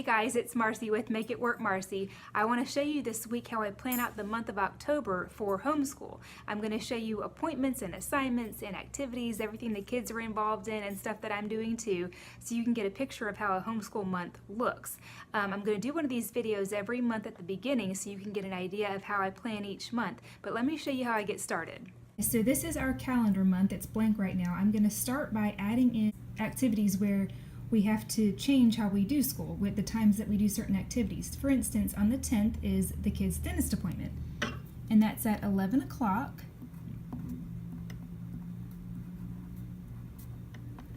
guys, it's Marcy with Make It Work Marcy. I want to show you this week how I plan out the month of October for homeschool. I'm going to show you appointments and assignments and activities, everything the kids are involved in and stuff that I'm doing too, so you can get a picture of how a homeschool month looks. I'm going to do one of these videos every month at the beginning so you can get an idea of how I plan each month, but let me show you how I get started. So this is our calendar month. It's blank right now. I'm going to start by adding in activities where we have to change how we do school with the times that we do certain activities. For instance, on the 10th is the kids' dentist appointment, and that's at 11 o'clock.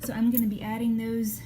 So I'm going to be adding those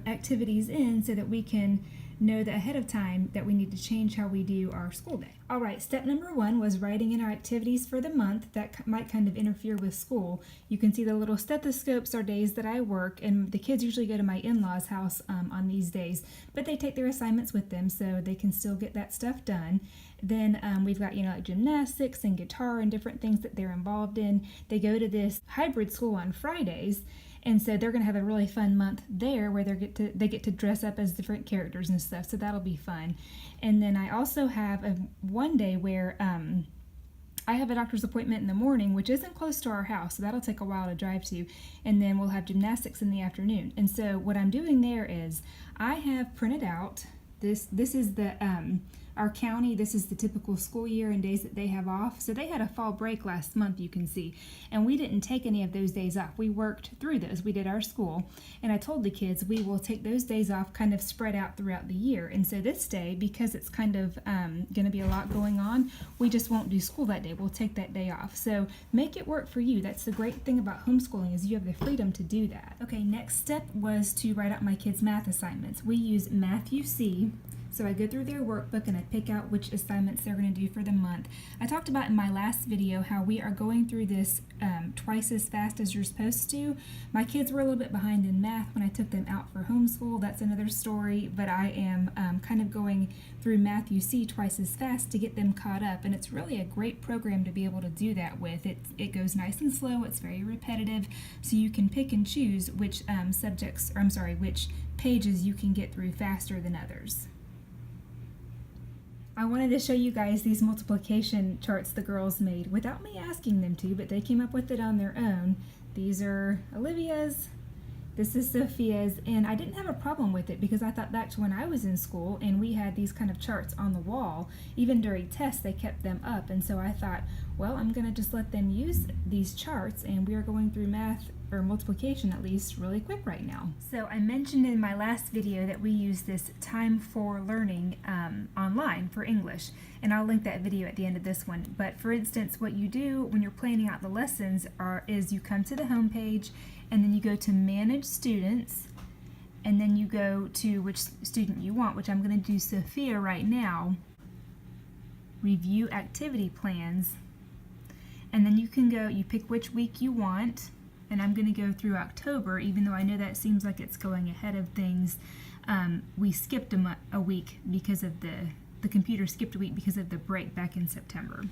activities in so that we can know that ahead of time that we need to change how we do our school day. All right, step number 1 was writing in our activities for the month that might kind of interfere with school. You can see the little stethoscopes are days that I work, and the kids usually go to my in-laws' house on these days, but they take their assignments with them so they can still get that stuff done. Then we've got, like gymnastics and guitar and different things that they're involved in. They go to this hybrid school on Fridays, and so they're going to have a really fun month there where they get to dress up as different characters and stuff, so that'll be fun. And then I also have one day where I have a doctor's appointment in the morning, which isn't close to our house, so that'll take a while to drive to, and then we'll have gymnastics in the afternoon. And so what I'm doing there is I have printed out this is the our county, this is the typical school year and days that they have off. So they had a fall break last month, you can see, and we didn't take any of those days off. We worked through those. We did our school, and I told the kids we will take those days off kind of spread out throughout the year. And so this day, because it's kind of going to be a lot going on, we just won't do school that day. We'll take that day off. So make it work for you. That's the great thing about homeschooling, is you have the freedom to do that. Okay, next step was to write out my kids' math assignments. We use MakeItWork. So I go through their workbook and I pick out which assignments they're going to do for the month. I talked about in my last video how we are going through this twice as fast as you're supposed to. My kids were a little bit behind in math when I took them out for homeschool. That's another story, but I am kind of going through MakeItWork twice as fast to get them caught up, and it's really a great program to be able to do that with. It goes nice and slow. It's very repetitive, so you can pick and choose which which pages you can get through faster than others. I wanted to show you guys these multiplication charts the girls made without me asking them to, but they came up with it on their own. These are Olivia's, this is Sophia's, and I didn't have a problem with it because I thought back to when I was in school and we had these kind of charts on the wall. Even during tests they kept them up, and so I thought, well, I'm going to just let them use these charts, and we are going through math, or multiplication at least, really quick right now. So I mentioned in my last video that we use this Time for Learning online for English, and I'll link that video at the end of this one. But for instance, what you do when you're planning out the lessons is you come to the home page, and then you go to Manage Students, and then you go to which student you want, which I'm going to do Sophia right now, Review Activity Plans, and then you can go, you pick which week you want, and I'm going to go through October, even though I know that seems like it's going ahead of things. We skipped a week because of the computer skipped a week because of the break back in September,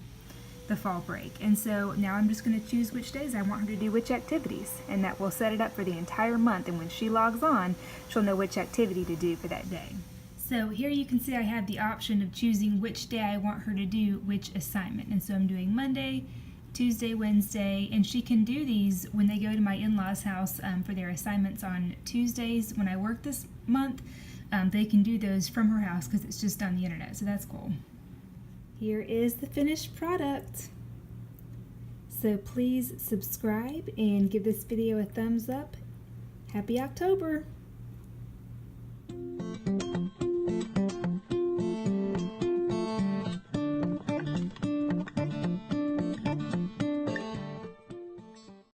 the fall break. And so now I'm just going to choose which days I want her to do which activities, and that will set it up for the entire month, and when she logs on, she'll know which activity to do for that day. So here you can see I have the option of choosing which day I want her to do which assignment, and so I'm doing Monday, Tuesday, Wednesday, and she can do these when they go to my in-laws' house for their assignments on Tuesdays. When I work this month, they can do those from her house because it's just on the internet, so that's cool. Here is the finished product. So please subscribe and give this video a thumbs up. Happy October!